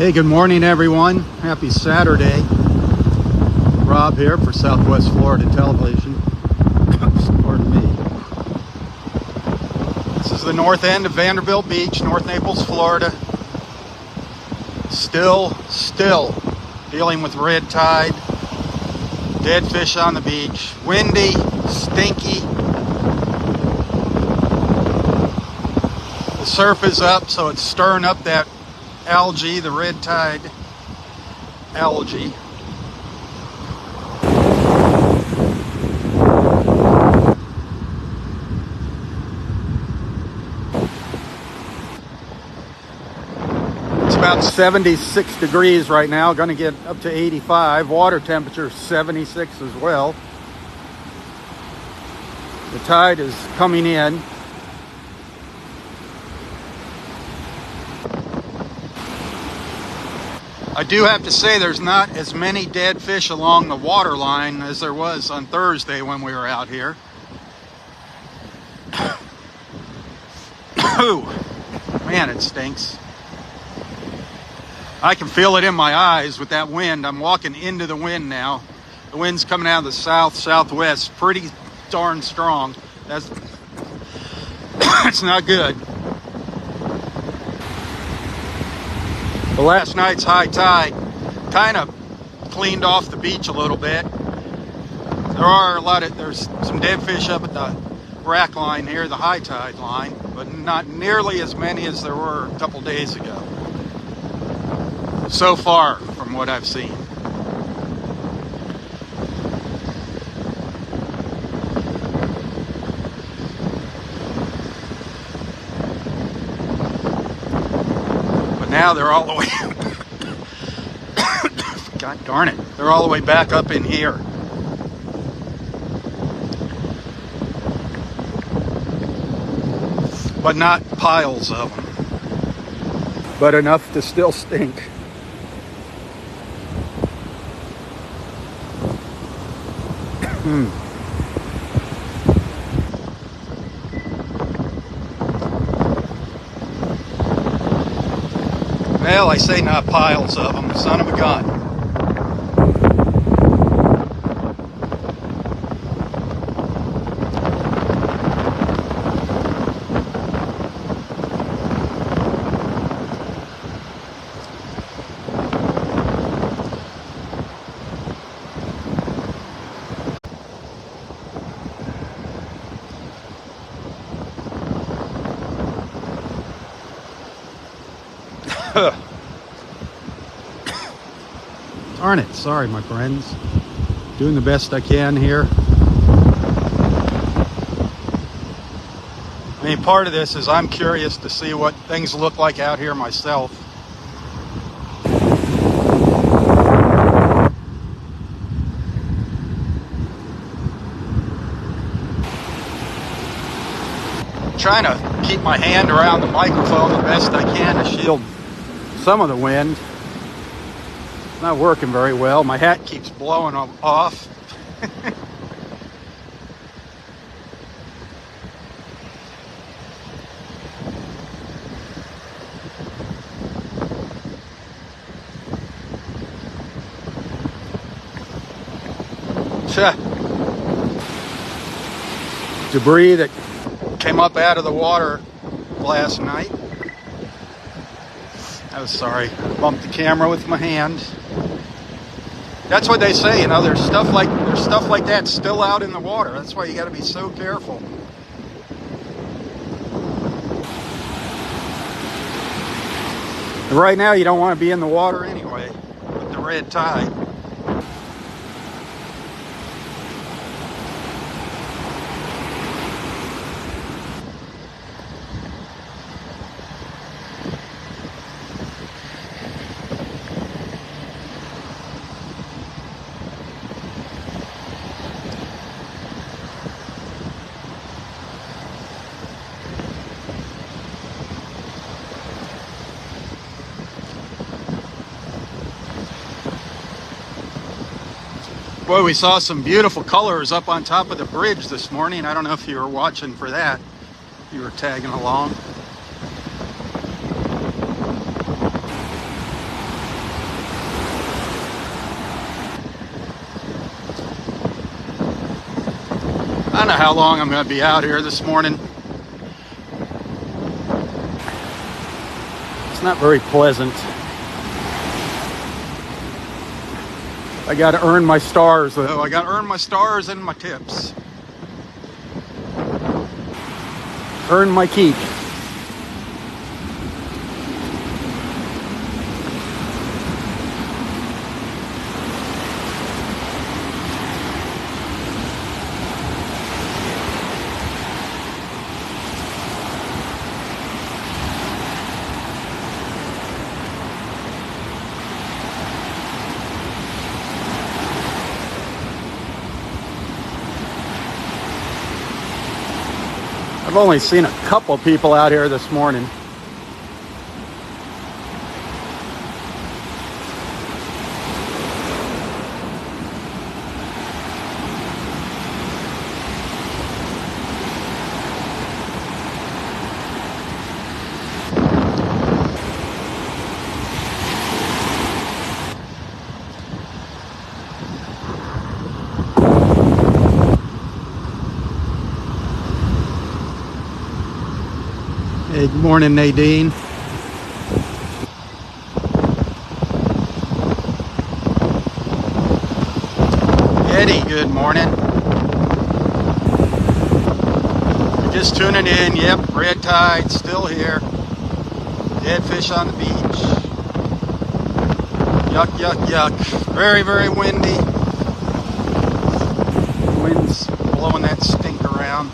Hey, good morning everyone. Happy Saturday. Rob here for Southwest Florida Television. Pardon me. This is the north end of Vanderbilt Beach, North Naples, Florida. Still dealing with red tide. Dead fish on the beach. Windy, stinky. The surf is up, so it's stirring up that algae, the red tide algae. It's about 76 degrees right now, going to get up to 85. Water temperature 76 as well. The tide is coming in. I do have to say there's not as many dead fish along the water line as there was on Thursday when we were out here. Ooh, man, it stinks. I can feel it in my eyes with that wind. I'm walking into the wind now. The wind's coming out of the southwest, pretty darn strong. That's it's not good. But last night's high tide kind of cleaned off the beach a little bit. There's some dead fish up at the rack line here, the high tide line, but not nearly as many as there were a couple days ago. So far from what I've seen. Now they're all the way God darn it, they're all the way back up in here. But not piles of them, but enough to still stink. Well, I say not piles of them, son of a gun. Darn it. Sorry, my friends. Doing the best I can here. I mean, part of this is I'm curious to see what things look like out here myself. I'm trying to keep my hand around the microphone the best I can to shield some of the wind. Not working very well. My hat keeps blowing off. Debris that came up out of the water last night. I was sorry. I bumped the camera with my hand. That's what they say, you know, there's stuff like that still out in the water. That's why you got to be so careful. And right now you don't want to be in the water anyway with the red tide. Boy, we saw some beautiful colors up on top of the bridge this morning. I don't know if you were watching for that. You were tagging along. know how long I'm going to be out here this morning. It's not very pleasant. I got to earn my stars, though. I got to earn my stars and my tips. Earn my keep. I've only seen a couple people out here this morning. Hey, good morning, Nadine. Eddie, good morning. You're just tuning in. Yep, red tide still here. Dead fish on the beach. Yuck, yuck, yuck. Very, very windy. Wind's blowing that stink around.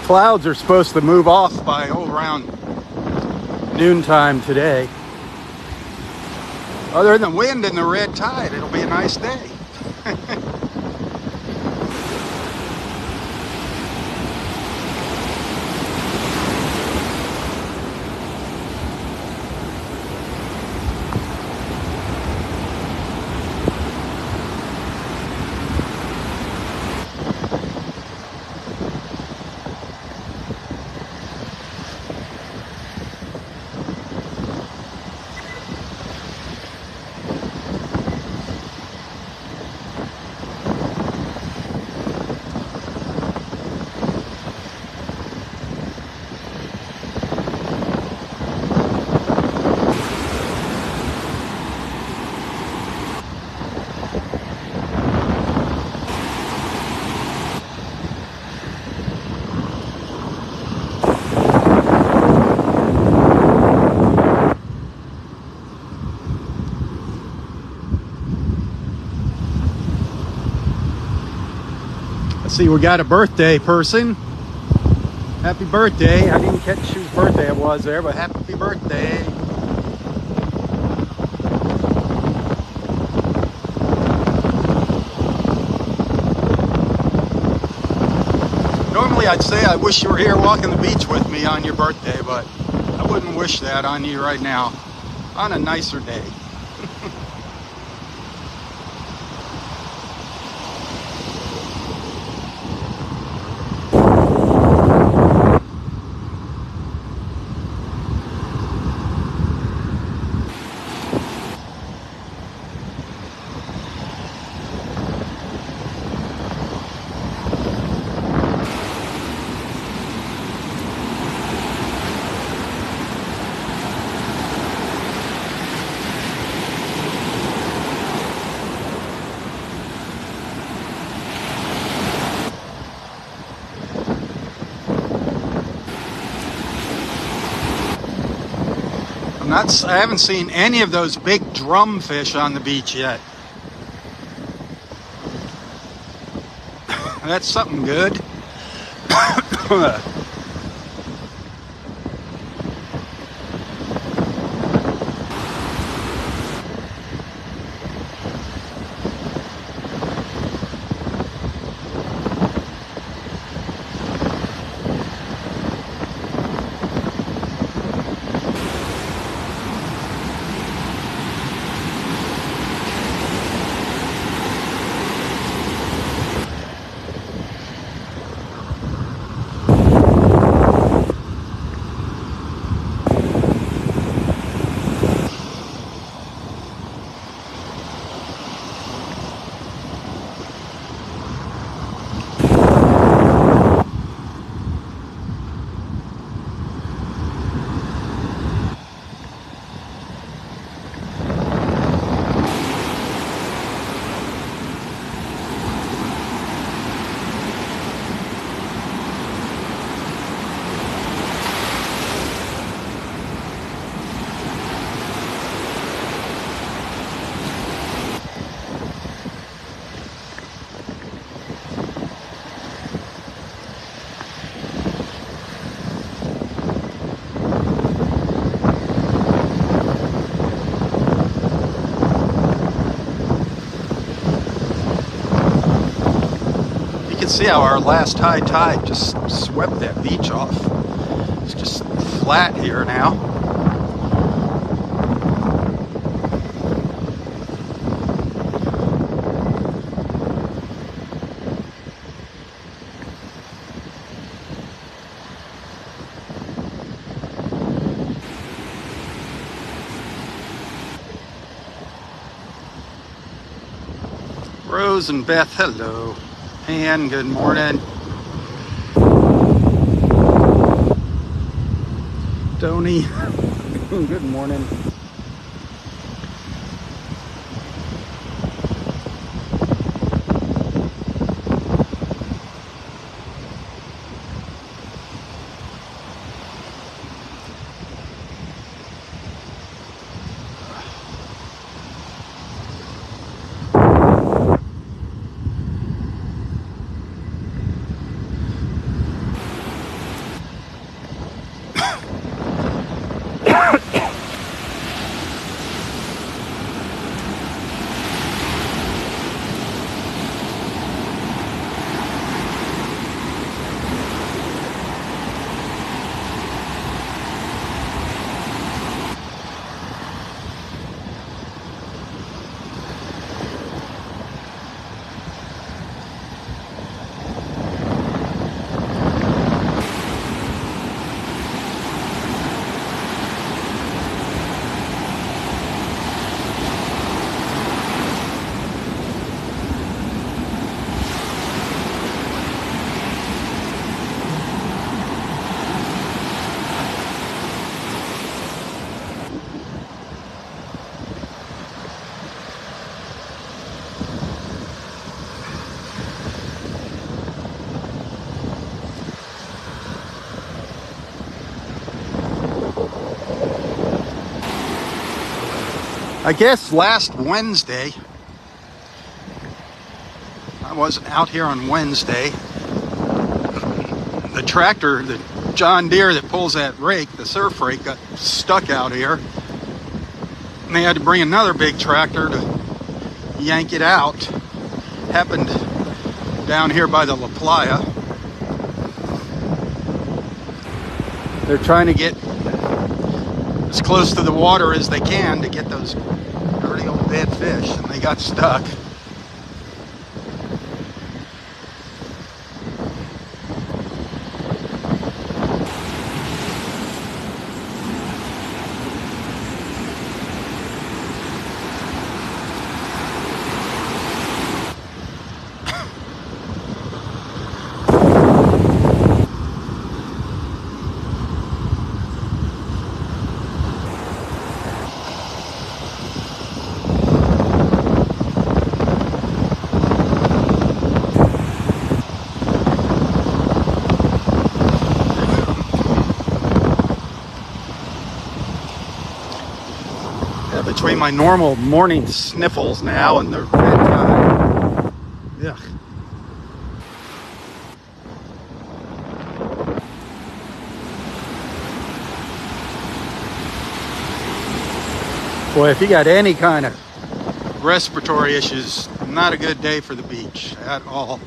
Clouds are supposed to move off by around noontime today. Other than the wind and the red tide, it'll be a nice day. See, we got a birthday person. Happy birthday. I didn't catch whose birthday it was there, but happy birthday. Normally I'd say I wish you were here walking the beach with me on your birthday, but I wouldn't wish that on you right now. On a nicer day. I haven't seen any of those big drum fish on the beach yet. That's something good. You can see how our last high tide just swept that beach off. It's just flat here now. Rose and Beth, hello. And good morning. Tony, good morning. I guess last Wednesday, I wasn't out here on Wednesday, the tractor, the John Deere that pulls that rake, the surf rake, got stuck out here. And they had to bring another big tractor to yank it out. Happened down here by the La Playa. They're trying to get as close to the water as they can to get those dirty old dead fish, and they got stuck. between my normal morning sniffles now and the red tide. Ugh. Boy, if you got any kind of respiratory issues, not a good day for the beach at all.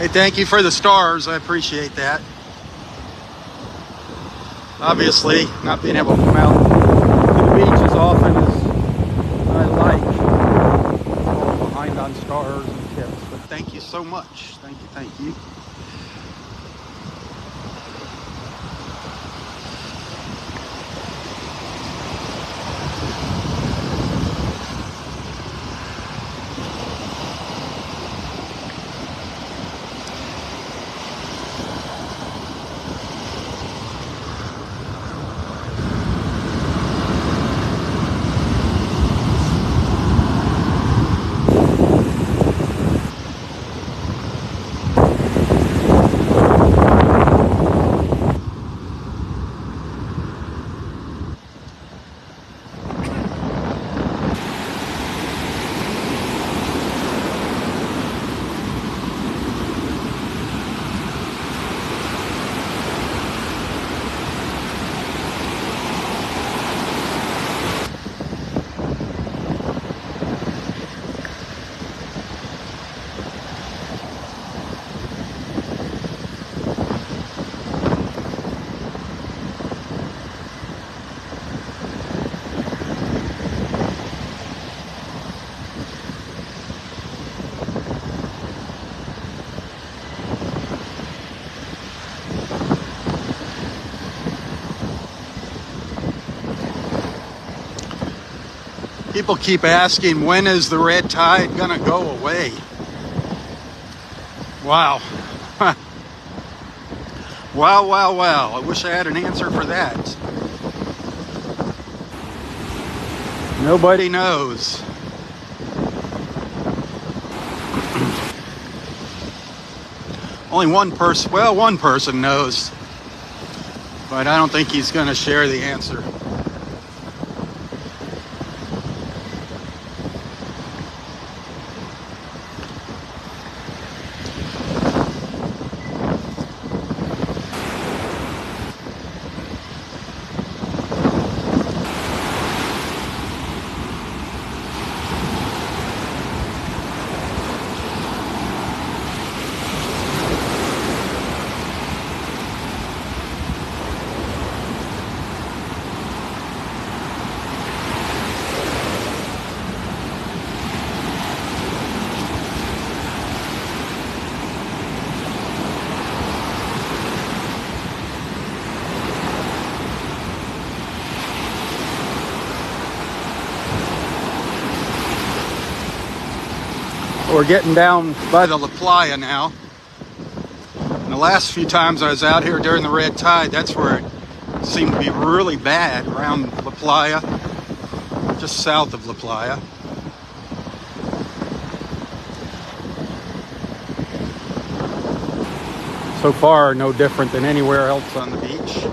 Hey, thank you for the stars. I appreciate that. Obviously, not being able to come out to the beach as often as I like. Falling behind on stars and tips. But thank you so much. Thank you, thank you. People keep asking, when is the red tide gonna go away? Wow. Wow, wow, wow. I wish I had an answer for that. Nobody knows. Only one person, well, one person knows, but I don't think he's going to share the answer. We're getting down by the La Playa now. And the last few times I was out here during the red tide, that's where it seemed to be really bad, around La Playa, just south of La Playa. So far, no different than anywhere else on the beach.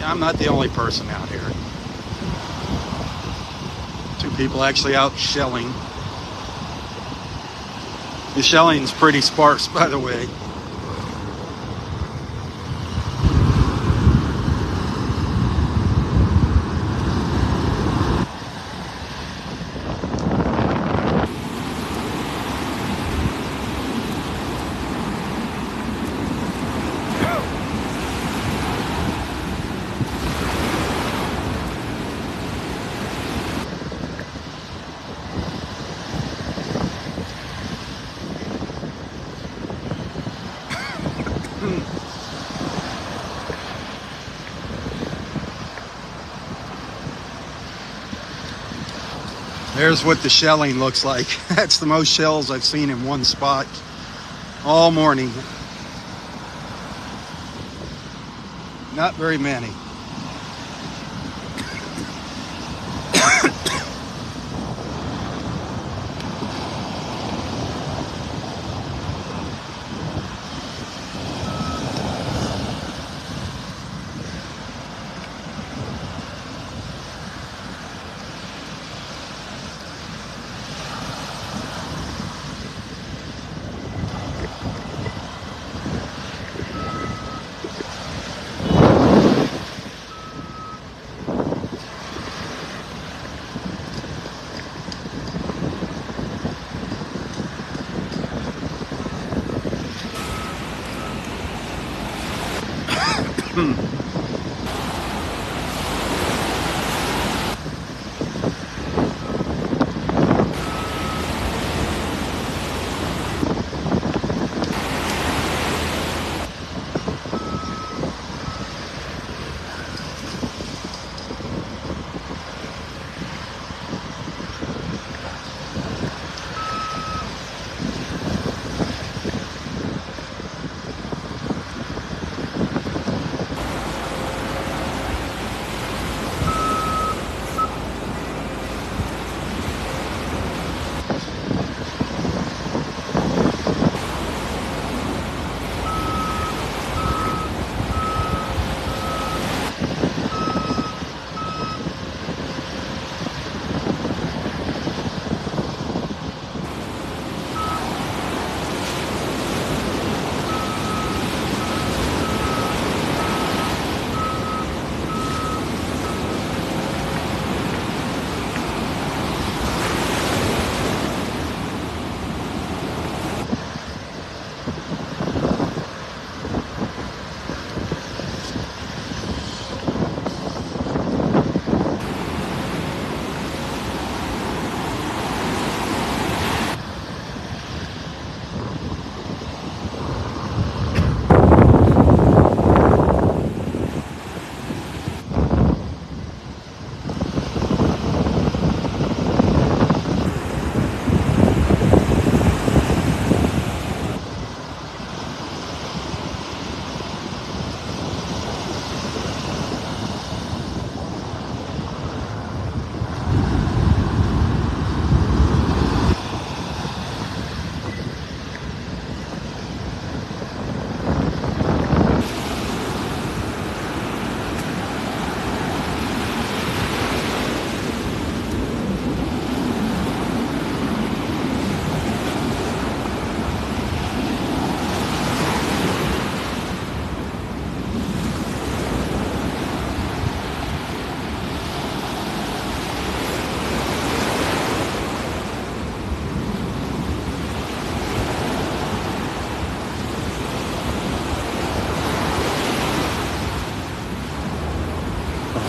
I'm not the only person out here. Two people actually out shelling. The shelling's pretty sparse, by the way. There's what the shelling looks like. That's the most shells I've seen in one spot all morning. Not very many.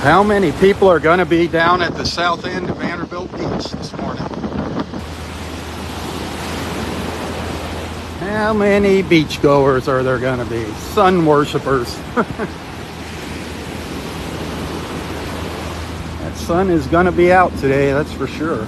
How many people are going to be down at the south end of Vanderbilt Beach this morning? How many beachgoers are there going to be? Sun worshipers. That sun is going to be out today, that's for sure.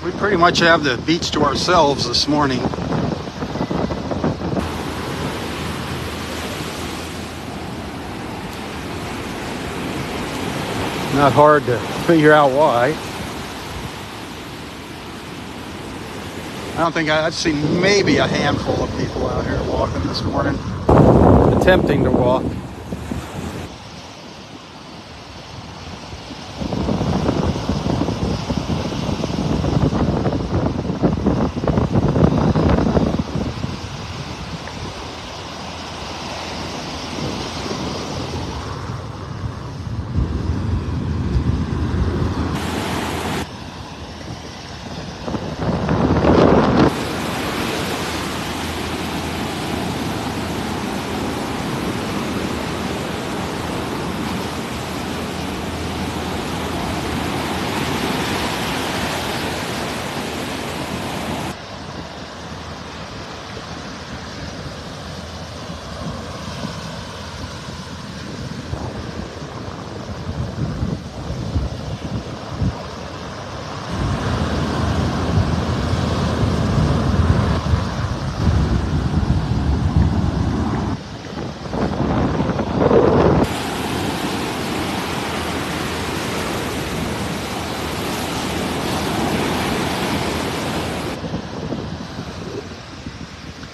We pretty much have the beach to ourselves this morning. Not hard to figure out why. I don't think I've seen maybe a handful of people out here walking this morning, attempting to walk.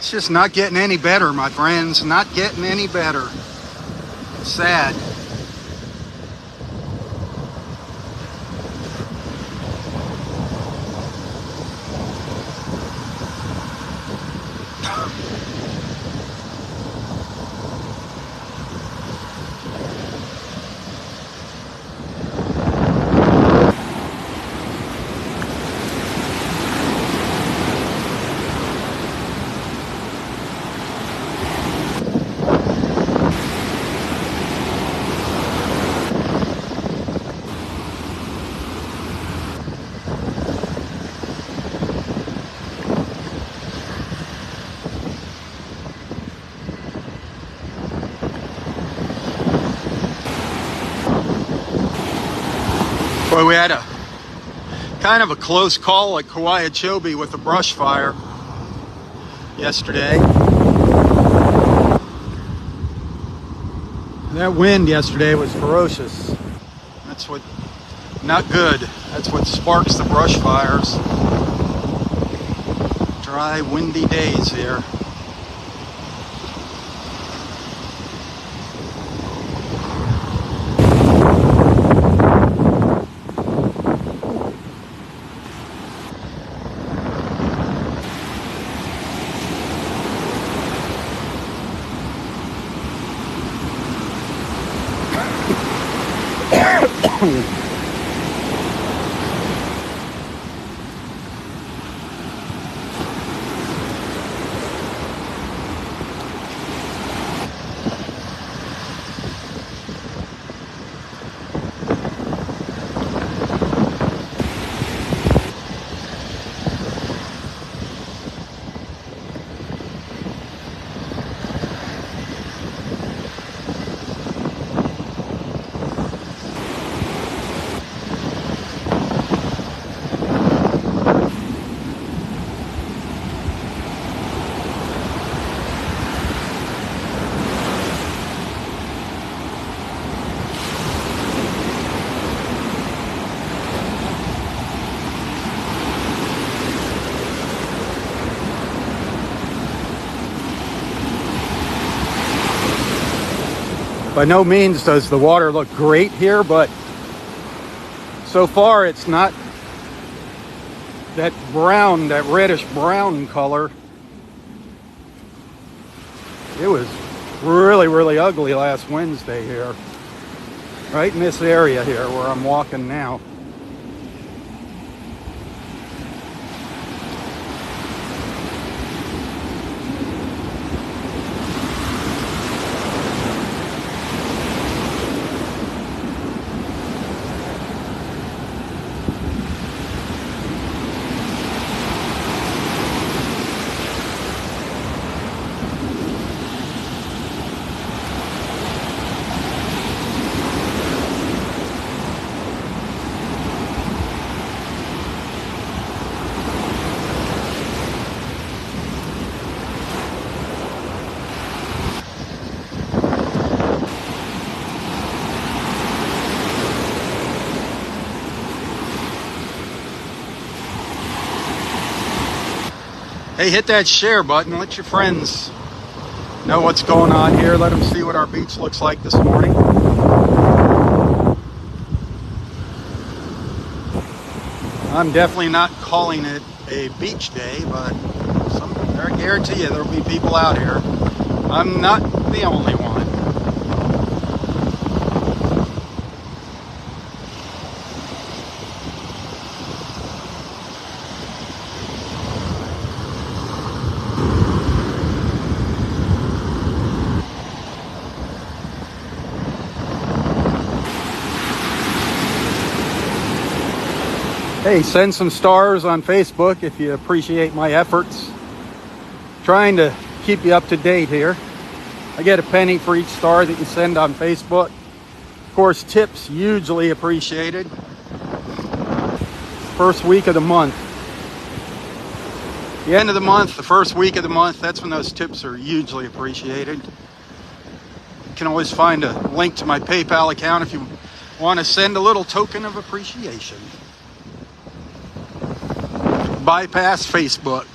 It's just not getting any better, my friends. Not getting any better. It's sad. Boy, we had a kind of a close call at Kauai with a brush fire yesterday. That wind yesterday was ferocious. That's what, not good. That's what sparks the brush fires. Dry, windy days here. By no means does the water look great here, but so far it's not that brown, that reddish brown color. It was really, really ugly last Wednesday here, right in this area here where I'm walking now. Hey, hit that share button. Let your friends know what's going on here. Let them see what our beach looks like this morning. I'm definitely not calling it a beach day, but I guarantee you there'll be people out here. I'm not the only one. Hey, send some stars on Facebook if you appreciate my efforts. Trying to keep you up to date here. I get a penny for each star that you send on Facebook. Of course, tips hugely appreciated. First week of the month. The end of the month, the first week of the month, that's when those tips are hugely appreciated. You can always find a link to my PayPal account if you want to send a little token of appreciation. Bypass Facebook.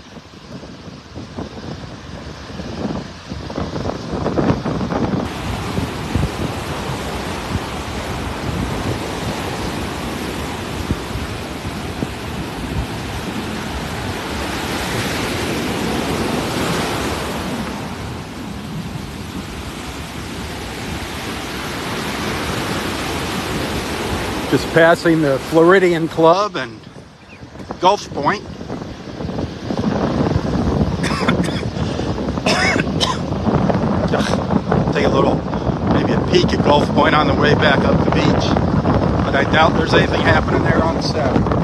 Just passing the Floridian Club and Gulf Point. Take a little, maybe a peek at Gulf Point on the way back up the beach. But I doubt there's anything happening there on Saturday.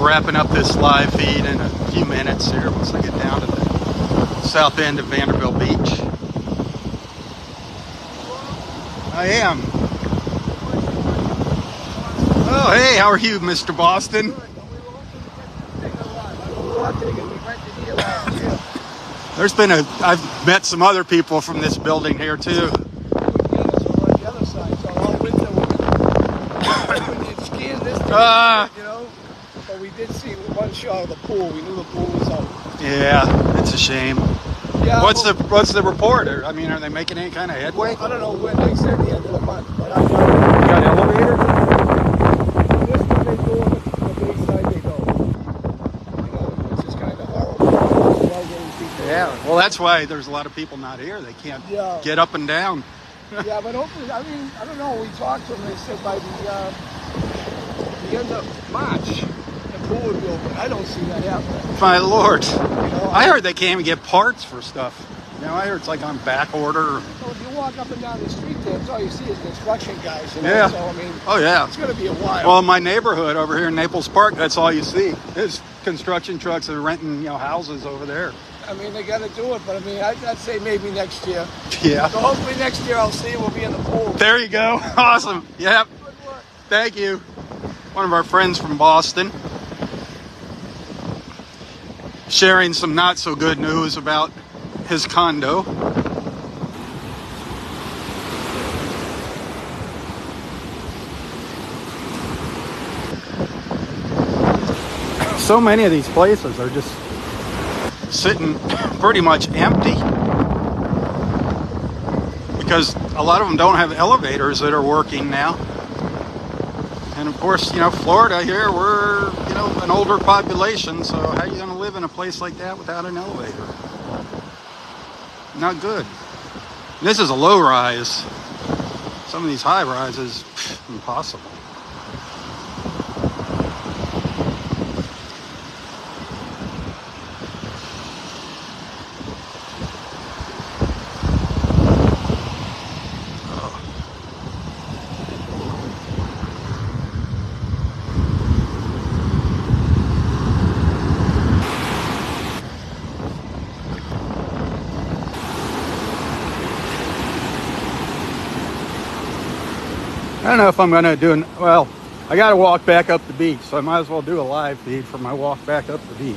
wrapping up this live feed in a few minutes here once I get down to the south end of Vanderbilt Beach. I am. Oh, hey, how are you, Mr. Boston? There's been I've met some other people from this building here too. But we did see one shot of the pool. We knew the pool was out. Yeah, it's a shame. Yeah. What's the report? I mean, are they making any kind of headway? I don't know when they said the end of the month, but I got an elevator? This one they go on the big side they go. It's just kind of horrible. Yeah. Well, that's why there's a lot of people not here. They can't get up and down. Yeah, but hopefully, I mean, I don't know. We talked to them. They said by the end of March, the pool would be open. I don't see that happening. My Lord. I heard they can't can't even get parts for stuff. I heard it's like on back order. Well, if you walk up and down the street there, that's all you see is construction guys. Yeah. So, I mean, oh, yeah. It's going to be a while. Well, in my neighborhood over here in Naples Park, that's all you see. There's construction trucks that are renting, houses over there. I mean, they got to do it, but I mean, I'd say maybe next year. Yeah. So hopefully next year I'll see we'll be in the pool. There you go. Awesome. Yep. Good work. Thank you. One of our friends from Boston sharing some not so good news about his condo. So many of these places are just sitting pretty much empty because a lot of them don't have elevators that are working now. And of course, Florida here, we're, an older population, so how are you going to live in a place like that without an elevator? Not good. This is a low rise. Some of these high rises, impossible. I don't know if I'm going to do I got to walk back up the beach, so I might as well do a live feed for my walk back up the beach.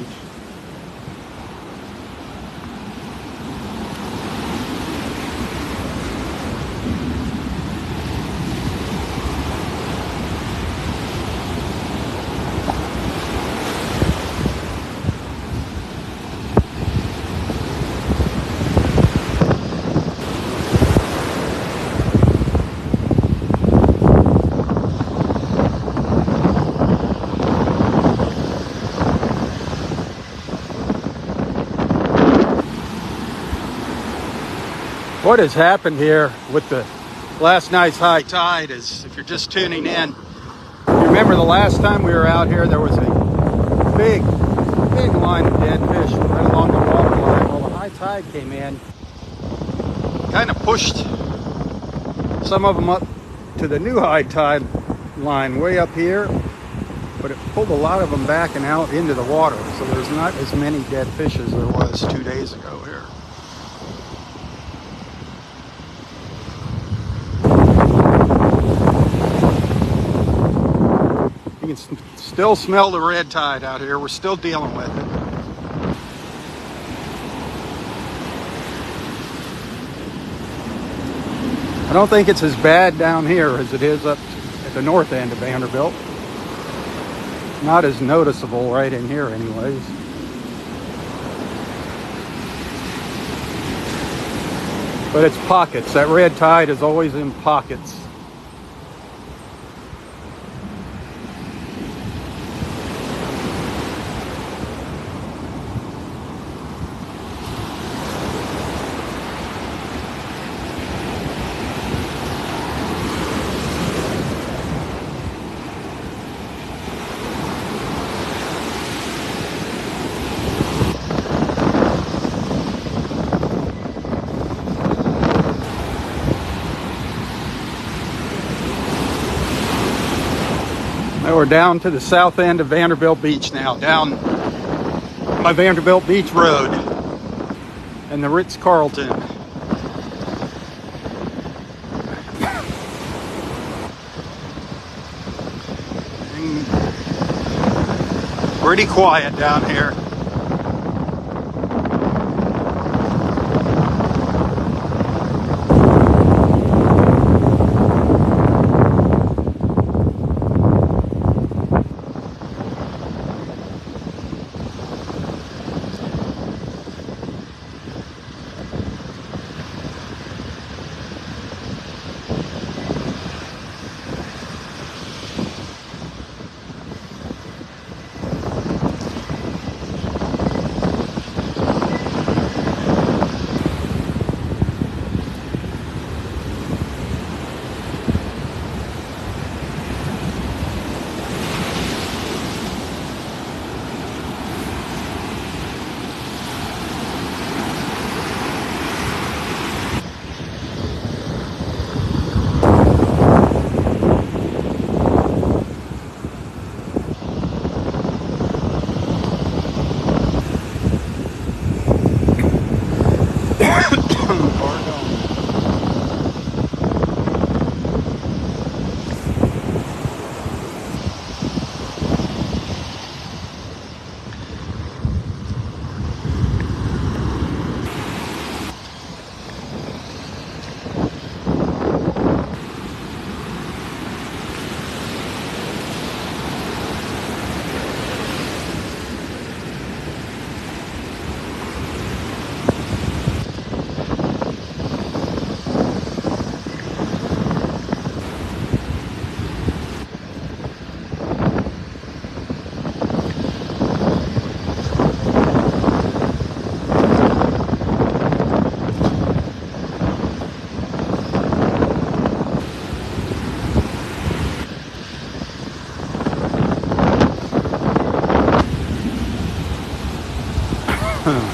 What has happened here with the last night's high tide is, if you're just tuning in, you remember the last time we were out here, there was a big line of dead fish right along the water line. Well, the high tide came in, kind of pushed some of them up to the new high tide line way up here, but it pulled a lot of them back and out into the water. So there's not as many dead fish as there was 2 days ago here. You can still smell the red tide out here. We're still dealing with it. I don't think it's as bad down here as it is up at the north end of Vanderbilt. Not as noticeable right in here anyways. But it's pockets. That red tide is always in pockets. we're down to the south end of Vanderbilt Beach now, down by Vanderbilt Beach Road and the Ritz-Carlton. Pretty quiet down here.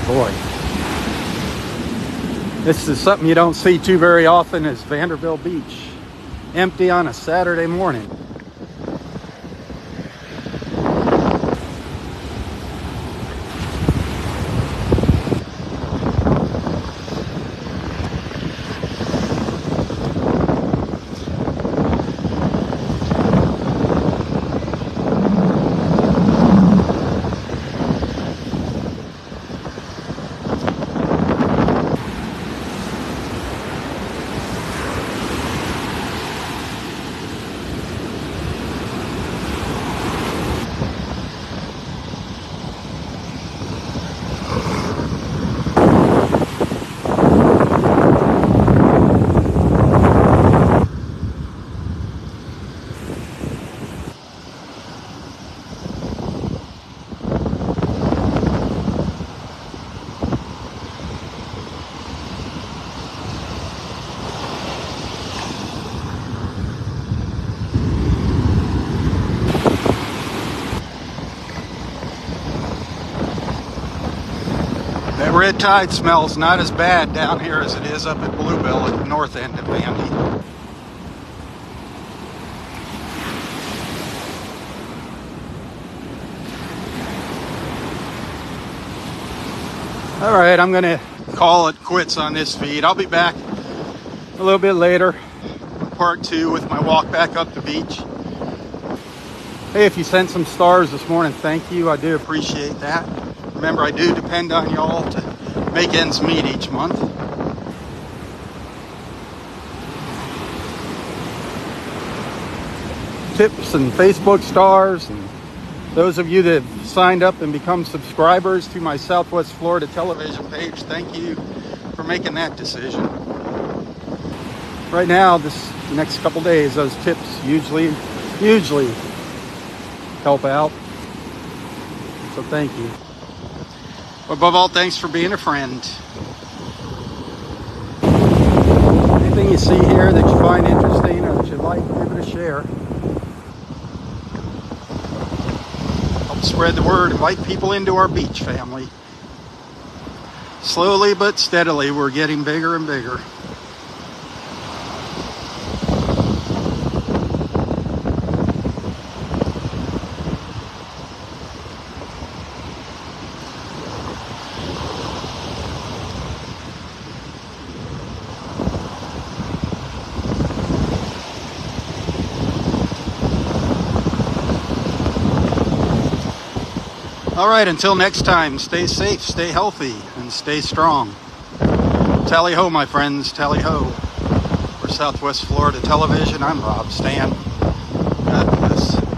Boy, this is something you don't see too very often, is Vanderbilt Beach empty on a Saturday morning. That red tide smells not as bad down here as it is up at Bluebell at the north end of Vandy. All right, I'm gonna call it quits on this feed. I'll be back a little bit later, part 2 with my walk back up the beach. Hey, if you sent some stars this morning, thank you. I do appreciate that. Remember, I do depend on y'all to make ends meet each month. Tips and Facebook stars, and those of you that have signed up and become subscribers to my Southwest Florida television page, thank you for making that decision. Right now, this next couple days, those tips usually help out. So thank you. Above all, thanks for being a friend. Anything you see here that you find interesting or that you like, give it a share. Help spread the word, invite people into our beach family. Slowly but steadily, we're getting bigger and bigger. All right, until next time, stay safe, stay healthy, and stay strong. Tally ho, my friends, tally ho. For Southwest Florida Television, I'm Rob Stan. God bless.